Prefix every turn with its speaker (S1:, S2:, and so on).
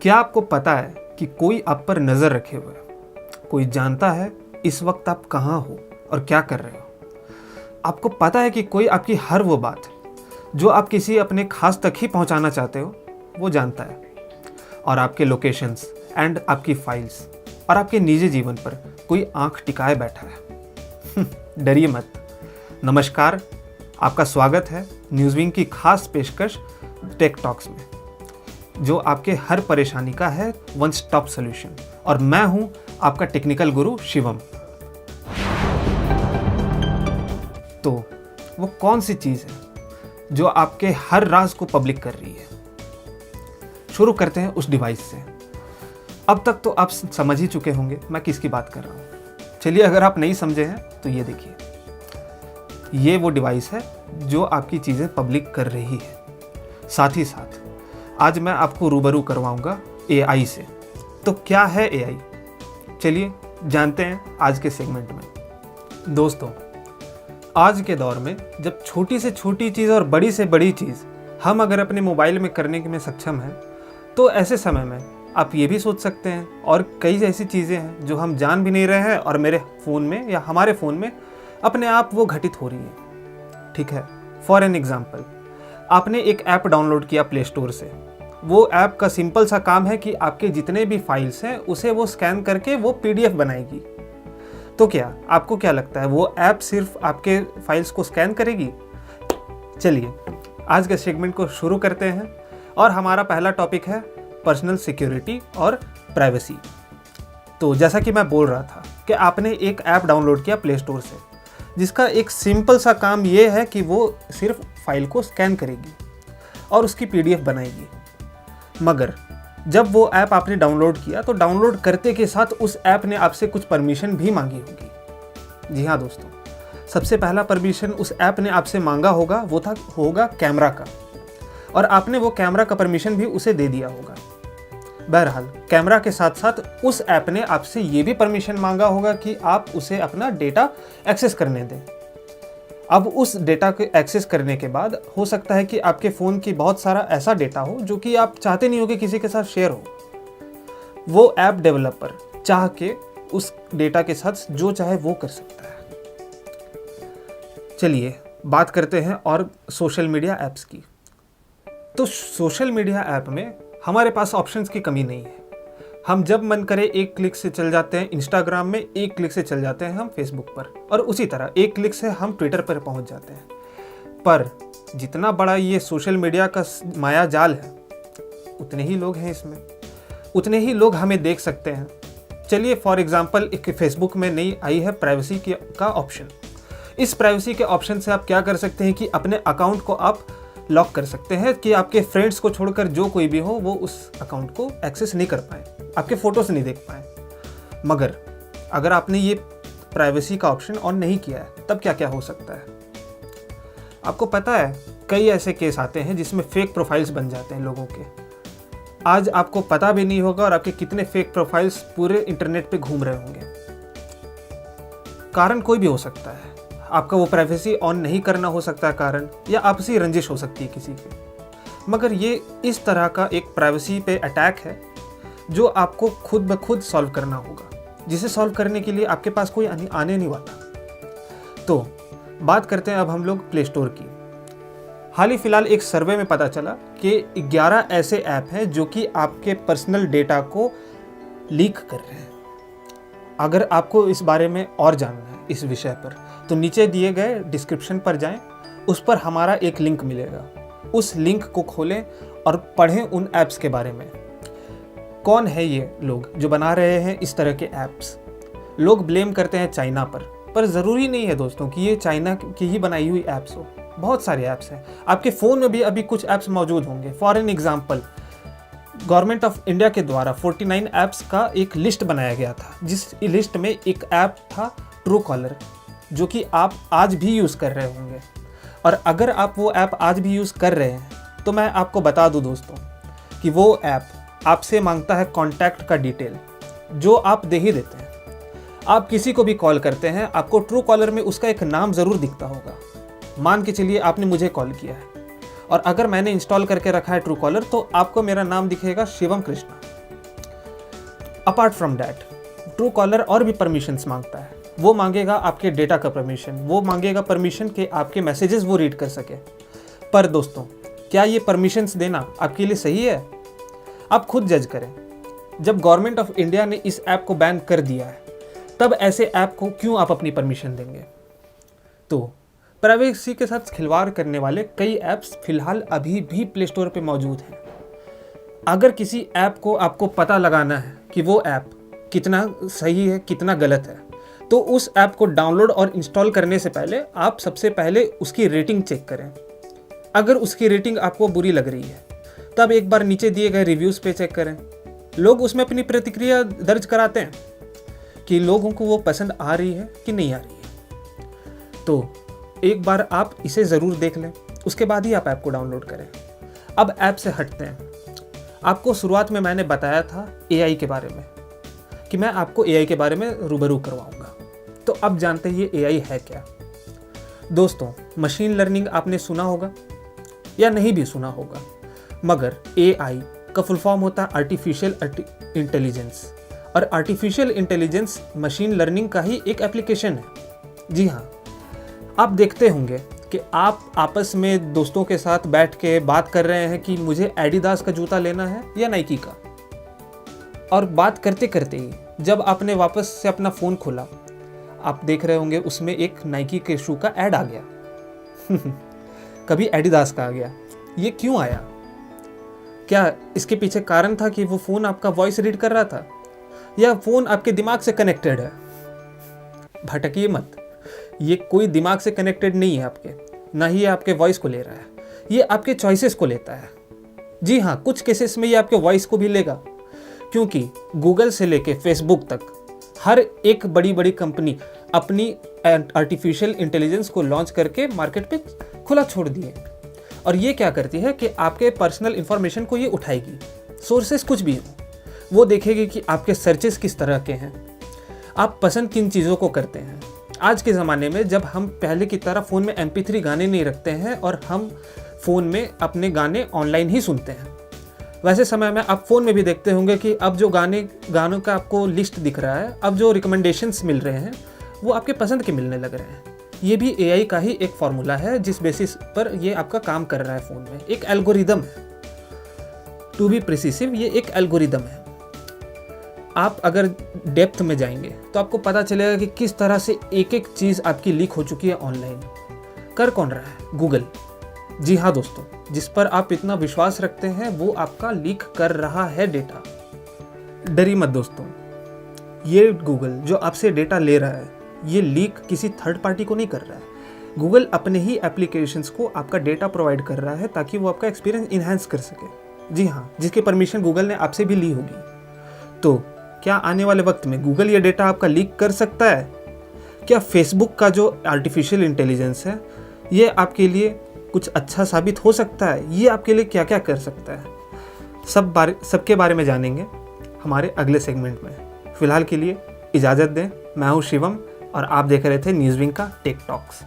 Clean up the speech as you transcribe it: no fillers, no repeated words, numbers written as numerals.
S1: क्या आपको पता है कि कोई आप पर नज़र रखे हुए है? कोई जानता है इस वक्त आप कहाँ हो और क्या कर रहे हो? आपको पता है कि कोई आपकी हर वो बात जो आप किसी अपने खास तक ही पहुंचाना चाहते हो वो जानता है, और आपके लोकेशंस एंड आपकी फाइल्स और आपके निजी जीवन पर कोई आंख टिकाए बैठा है। डरिए मत। नमस्कार, आपका स्वागत है न्यूज़विंग की खास पेशकश टेक टॉक्स में, जो आपके हर परेशानी का है वन स्टॉप सॉल्यूशन। और मैं हूं आपका टेक्निकल गुरु शिवम। तो वो कौन सी चीज़ है जो आपके हर राज को पब्लिक कर रही है? शुरू करते हैं उस डिवाइस से। अब तक तो आप समझ ही चुके होंगे मैं किसकी बात कर रहा हूँ। चलिए, अगर आप नहीं समझे हैं तो ये देखिए, ये वो डिवाइस है जो आपकी चीज़ें पब्लिक कर रही है। साथ ही साथ आज मैं आपको रूबरू करवाऊंगा एआई से। तो क्या है एआई? चलिए जानते हैं आज के सेगमेंट में। दोस्तों, आज के दौर में जब छोटी से छोटी चीज़ और बड़ी से बड़ी चीज़ हम अगर अपने मोबाइल में करने में सक्षम हैं, तो ऐसे समय में आप ये भी सोच सकते हैं और कई ऐसी चीज़ें हैं जो हम जान भी नहीं रहे हैं और मेरे फ़ोन में या हमारे फ़ोन में अपने आप वो घटित हो रही है। ठीक है, फॉर एन एग्जाम्पल, आपने एक ऐप डाउनलोड किया प्ले स्टोर से। वो ऐप का सिंपल सा काम है कि आपके जितने भी फाइल्स हैं उसे वो स्कैन करके वो पीडीएफ बनाएगी। तो क्या आपको क्या लगता है वो ऐप सिर्फ आपके फाइल्स को स्कैन करेगी? चलिए आज के सेगमेंट को शुरू करते हैं, और हमारा पहला टॉपिक है पर्सनल सिक्योरिटी और प्राइवेसी। तो जैसा कि मैं बोल रहा था कि आपने एक ऐप डाउनलोड किया प्ले स्टोर से, जिसका एक सिंपल सा काम ये है कि वो सिर्फ फाइल को स्कैन करेगी और उसकी पीडीएफ बनाएगी। मगर जब वो ऐप आपने डाउनलोड किया तो डाउनलोड करते के साथ उस ऐप ने आपसे कुछ परमिशन भी मांगी होगी। जी हाँ दोस्तों, सबसे पहला परमिशन उस ऐप ने आपसे मांगा होगा वो होगा कैमरा का, और आपने वो कैमरा का परमिशन भी उसे दे दिया होगा। बहरहाल, कैमरा के साथ साथ उस ऐप ने आपसे ये भी परमिशन मांगा होगा कि आप उसे अपना डेटा एक्सेस करने दें। अब उस डेटा के एक्सेस करने के बाद हो सकता है कि आपके फ़ोन की बहुत सारा ऐसा डेटा हो जो कि आप चाहते नहीं हो कि किसी के साथ शेयर हो। वो ऐप डेवलपर चाह के उस डेटा के साथ जो चाहे वो कर सकता है। चलिए बात करते हैं और सोशल मीडिया ऐप्स की। तो सोशल मीडिया ऐप में हमारे पास ऑप्शंस की कमी नहीं है। हम जब मन करे एक क्लिक से चल जाते हैं इंस्टाग्राम में, एक क्लिक से चल जाते हैं हम फेसबुक पर, और उसी तरह एक क्लिक से हम ट्विटर पर पहुंच जाते हैं। पर जितना बड़ा ये सोशल मीडिया का माया जाल है, उतने ही लोग हैं इसमें, उतने ही लोग हमें देख सकते हैं। चलिए फॉर एग्जांपल, एक फेसबुक में नई आई है प्राइवेसी का ऑप्शन। इस प्राइवेसी के ऑप्शन से आप क्या कर सकते हैं कि अपने अकाउंट को आप लॉक कर सकते हैं कि आपके फ्रेंड्स को छोड़कर जो कोई भी हो वो उस अकाउंट को एक्सेस नहीं कर पाए, आपके फ़ोटोज़ नहीं देख पाए। मगर अगर आपने ये प्राइवेसी का ऑप्शन ऑन नहीं किया है, तब क्या क्या हो सकता है? आपको पता है कई ऐसे केस आते हैं जिसमें फेक प्रोफाइल्स बन जाते हैं लोगों के। आज आपको पता भी नहीं होगा और आपके कितने फेक प्रोफाइल्स पूरे इंटरनेट पे घूम रहे होंगे। कारण कोई भी हो सकता है, आपका वो प्राइवेसी ऑन नहीं करना हो सकता है कारण, या आपसी रंजिश हो सकती है किसी की। मगर ये इस तरह का एक प्राइवेसी पे अटैक है जो आपको खुद ब खुद सॉल्व करना होगा, जिसे सॉल्व करने के लिए आपके पास कोई आने नहीं वाला। तो बात करते हैं अब हम लोग प्ले स्टोर की। हाल ही फिलहाल एक सर्वे में पता चला कि 11 ऐसे ऐप हैं जो कि आपके पर्सनल डेटा को लीक कर रहे हैं। अगर आपको इस बारे में और जानना है इस विषय पर, तो नीचे दिए गए डिस्क्रिप्शन पर जाएं, उस पर हमारा एक लिंक मिलेगा। उस लिंक को खोलें और पढ़ें उन ऐप्स के बारे में। कौन है ये लोग जो बना रहे हैं इस तरह के ऐप्स? लोग ब्लेम करते हैं चाइना पर ज़रूरी नहीं है दोस्तों कि ये चाइना की ही बनाई हुई ऐप्स हो। बहुत सारे ऐप्स हैं, आपके फ़ोन में भी अभी कुछ ऐप्स मौजूद होंगे। For an example, government of India के द्वारा 49 ऐप्स का एक लिस्ट बनाया गया था, जिस लिस्ट में एक ऐप था ट्रू कॉलर, जो कि आप आज भी यूज़ कर रहे होंगे। और अगर आप वो ऐप आज भी यूज़ कर रहे हैं तो मैं आपको बता दूं दोस्तों कि वो ऐप आपसे मांगता है कॉन्टैक्ट का डिटेल, जो आप दे ही देते हैं। आप किसी को भी कॉल करते हैं, आपको ट्रू कॉलर में उसका एक नाम ज़रूर दिखता होगा। मान के चलिए आपने मुझे कॉल किया है, और अगर मैंने इंस्टॉल करके रखा है ट्रू कॉलर, तो आपको मेरा नाम दिखेगा Shivam Krishna. Apart from that true collar और भी परमिशंस मांगता है। वो मांगेगा आपके डेटा का परमिशन, वो मांगेगा परमिशन के आपके मैसेजेस वो रीड कर सके। पर दोस्तों, क्या ये परमिशंस देना आपके लिए सही है? आप खुद जज करें। जब गवर्नमेंट ऑफ इंडिया ने इस ऐप को बैन कर दिया है, तब ऐसे ऐप को क्यों आप अपनी परमिशन देंगे? तो प्राइवेसी के साथ खिलवाड़ करने वाले कई ऐप्स फिलहाल अभी भी प्ले स्टोर पे मौजूद हैं। अगर किसी ऐप को आपको पता लगाना है कि वो ऐप कितना सही है, कितना गलत है, तो उस ऐप को डाउनलोड और इंस्टॉल करने से पहले आप सबसे पहले उसकी रेटिंग चेक करें। अगर उसकी रेटिंग आपको बुरी लग रही है, तब एक बार नीचे दिए गए रिव्यूज़ पे चेक करें। लोग उसमें अपनी प्रतिक्रिया दर्ज कराते हैं कि लोगों को वो पसंद आ रही है कि नहीं आ रही है। तो एक बार आप इसे ज़रूर देख लें, उसके बाद ही आप ऐप को डाउनलोड करें। अब ऐप से हटते हैं। आपको शुरुआत में मैंने बताया था एआई के बारे में कि मैं आपको एआई के बारे में रूबरू करवाऊंगा। तो अब जानते हैं ये एआई है क्या। दोस्तों, मशीन लर्निंग आपने सुना होगा या नहीं भी सुना होगा, मगर एआई का फुल फॉर्म होता है आर्टिफिशियल इंटेलिजेंस, और आर्टिफिशियल इंटेलिजेंस मशीन लर्निंग का ही एक एप्लीकेशन है। जी हाँ, आप देखते होंगे कि आप आपस में दोस्तों के साथ बैठ के बात कर रहे हैं कि मुझे एडिडास का जूता लेना है या नाइकी का, और बात करते करते ही जब आपने वापस से अपना फ़ोन खोला, आप देख रहे होंगे उसमें एक नाइकी के शू का ऐड आ गया कभी एडिडास का आ गया। ये क्यों आया? क्या इसके पीछे कारण था कि वो फ़ोन आपका वॉइस रीड कर रहा था, या फ़ोन आपके दिमाग से कनेक्टेड है? भटकिए मत, ये कोई दिमाग से कनेक्टेड नहीं है आपके, ना ही ये आपके वॉइस को ले रहा है, ये आपके चॉइसेस को लेता है। जी हाँ, कुछ केसेस में ये आपके वॉइस को भी लेगा, क्योंकि गूगल से लेके फेसबुक तक हर एक बड़ी बड़ी कंपनी अपनी आर्टिफिशियल इंटेलिजेंस को लॉन्च करके मार्केट पे खुला छोड़ दिए। और ये क्या करती है कि आपके पर्सनल इंफॉर्मेशन को ये उठाएगी, सोर्सेस कुछ भी हो, वो देखेगी कि आपके सर्चेस किस तरह के हैं, आप पसंद किन चीज़ों को करते हैं। आज के ज़माने में जब हम पहले की तरह फ़ोन में MP3 गाने नहीं रखते हैं और हम फ़ोन में अपने गाने ऑनलाइन ही सुनते हैं, वैसे समय में आप फ़ोन में भी देखते होंगे कि अब जो गानों का आपको लिस्ट दिख रहा है, अब जो रिकमेंडेशंस मिल रहे हैं, वो आपके पसंद के मिलने लग रहे हैं। ये भी एआई का ही एक फॉर्मूला है जिस बेसिस पर ये आपका काम कर रहा है फ़ोन में। एक एल्गोरिदम है, टू बी प्रिसिसिव, ये एक एल्गोरिदम है। आप अगर डेप्थ में जाएंगे तो आपको पता चलेगा कि किस तरह से एक एक चीज़ आपकी लीक हो चुकी है ऑनलाइन। कर कौन रहा है? गूगल। जी हाँ दोस्तों, जिस पर आप इतना विश्वास रखते हैं वो आपका लीक कर रहा है डेटा। डरिए मत दोस्तों, ये गूगल जो आपसे डेटा ले रहा है, ये लीक किसी थर्ड पार्टी को नहीं कर रहा है। गूगल अपने ही एप्लीकेशंस को आपका डेटा प्रोवाइड कर रहा है ताकि वो आपका एक्सपीरियंस इन्हांस कर सके। जी हाँ, जिसकी परमिशन गूगल ने आपसे भी ली होगी। तो क्या आने वाले वक्त में गूगल ये डेटा आपका लीक कर सकता है? क्या फेसबुक का जो आर्टिफिशियल इंटेलिजेंस है, ये आपके लिए कुछ अच्छा साबित हो सकता है? ये आपके लिए क्या क्या कर सकता है? सबके बारे में जानेंगे हमारे अगले सेगमेंट में। फिलहाल के लिए इजाज़त दें। मैं हूँ शिवम और आप देख रहे थे न्यूज़विंग का टेक टॉक्स।